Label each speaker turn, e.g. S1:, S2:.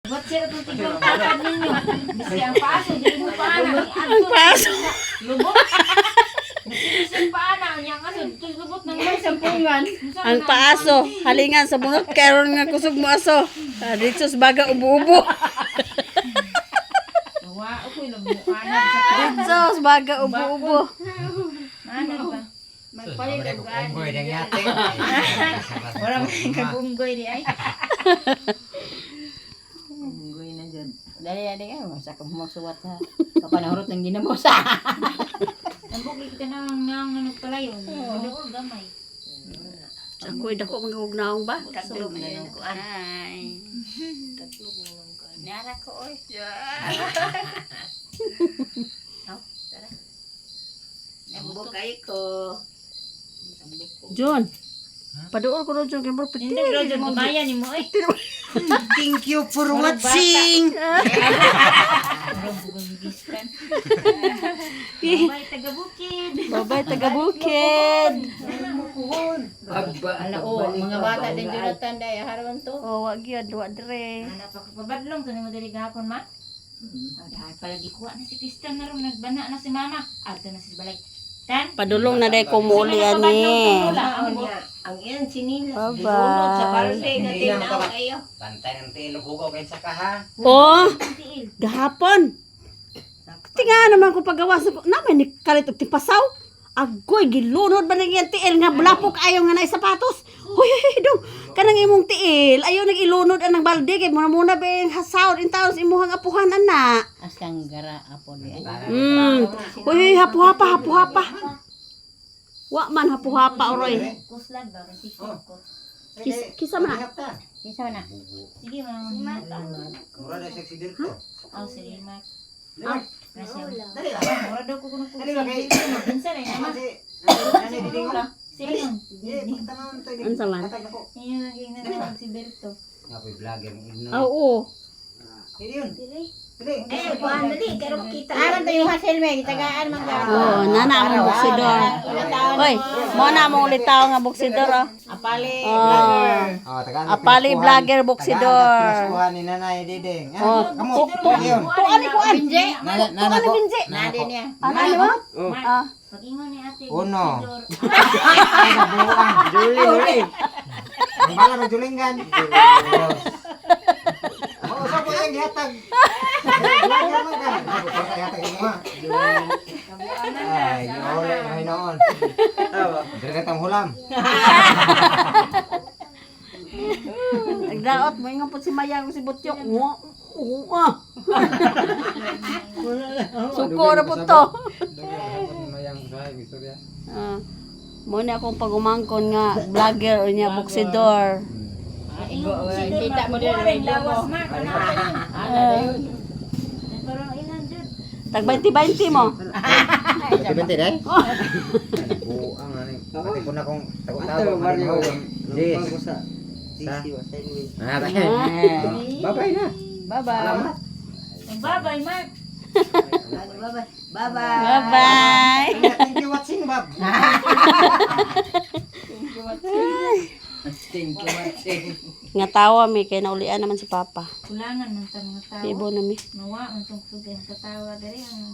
S1: Ba't sila itong tigong tatad ninyo? Bisi ang paso, di mo paana.
S2: Ang paso.
S1: Lubot. Bisi ang paana. Yang aso, ito'y lubot ng may
S3: Sampungan.
S2: Ang paaso. Halingan sa bunot. Karon nga kusog mo aso. Ditsos baga ubo-ubo.
S1: Gawa, ako'y nagmukhanag sa
S2: Ditsos baga ubo-ubo.
S1: ano ba?
S3: Magpalit og
S4: Unggoy ng yate.
S1: Wala mo yung kagunggoy di ay.
S3: unggoy na dyan. Dali ka, masa ka magsuwat ha. Kapanahurot ng ginamosa.
S1: Ang bukli kita nang nagpalayo. Doon gamay.
S2: Ako'y dako magawag naong ba?
S3: Tatlog na yung kuan.
S2: Ay.
S3: Tatlog na yung kuan. Nara ko oy. Tara. Nambok kayo ko.
S2: John. Paduol ko rin John. Kaya pati.
S1: Hindi ro jud kumaya ni mo ay.
S4: Thank you for watching.
S1: Bye taga bukid.
S2: Babay taga bukid.
S3: Ala o, mga bata din Jonathan day harawan to.
S2: Oh, wag yun. Duwa dire.
S1: Napakapabadlong to ni mo diri gahapon ma. Ay palagi kuha na si Kristan na ron nagbana na si mama. Adto na si balay. Tan.
S2: Padulong na day kumuli ani.
S3: Ang iyan sinila.
S2: Bye-bye.
S3: Dilunod sa party na
S4: Hindi lang
S3: tinaw
S4: ito.
S3: kayo.
S4: Bantay ng tilog hugaw kayo sa kaha.
S2: Oh,
S1: Tiil.
S2: gahapon. Tinga naman ko paggawa sa naman ni kalit og tipasaw. Agoy gilunod ba nang tiil nga blapok ayaw nga na sapatos. Hoy dong kanang imong tiil ayaw nagilunod ang balde kay muna ba yung hasawd in taon imong apuhan ana.
S3: Askang gara apo di ay.
S2: Hoy hapu-hapa. Wa man hapu-hapa oroy.
S1: Kuslag ba kasi ko.
S2: Kisa man.
S3: Kisa na.
S1: Sige ma.
S4: Mura na sexy dito.
S1: Aw sige ma.
S4: Dali
S1: Dali
S4: ba?
S1: Ora daw ko kuno ko.
S4: Dali ba kay?
S1: Pinsan ay ama.
S4: Ano dito?
S1: Sige.
S2: Unsa man?
S1: Inyo naging natawag si Berto.
S4: Nga po vlogger mo igno.
S2: Oo.
S4: Dili yun.
S1: Dili.
S4: Dili.
S1: Eh, kuan dali kay makita.
S3: Aman to yung hasil me, gitagaan man ka.
S2: Oh, nana mo buksidor. Hoy, mo na mo ulit tao nga buksidor oh.
S3: Apali.
S2: Oh.
S4: Oh, tagaan.
S2: Apali vlogger buksidor.
S4: Kuha ni Nanay Diding.
S2: Oh,
S4: Kamu. Yun.
S2: Tuan ko an.
S3: Binje.
S4: Nana ko.
S2: Binje.
S3: Nadi niya.
S2: Ano mo? Ah.
S1: Pag-ingon ni ate.
S4: Uno.
S1: Sidor.
S4: Juling. Ang bala ng julingan. Oo, sa po yung gihatag. Vlogger man ka. Gihatag mo ha. Ay, wala ay noon. Dire ka tang hulam.
S2: Nagdaot mo ingon po si Maya si Butyok. Oo. Suko na po to. Mo na akong pagumangkon nga vlogger o niya buksidor.
S3: Kita mo din
S1: Kuwarin
S3: video
S1: lawas
S3: mo.
S1: ma. Ano parang ilan jud.
S2: Tag 20-20 mo.
S4: Dibente dai? Buang ani. Pati ko na kong tago-tago Mario. Yes. Ah, bye na.
S3: Bye-bye.
S1: Bye-bye, Mark.
S3: Bye-bye. Bye-bye.
S2: Bye-bye.
S4: Thank you watching, Bob. Thank you watching.
S2: Nga tawa mi kay naulian naman si Papa.
S1: Kulangan man ta mga tao.
S2: Ibo na mi.
S1: Nawa man tong sugay katawa diri ang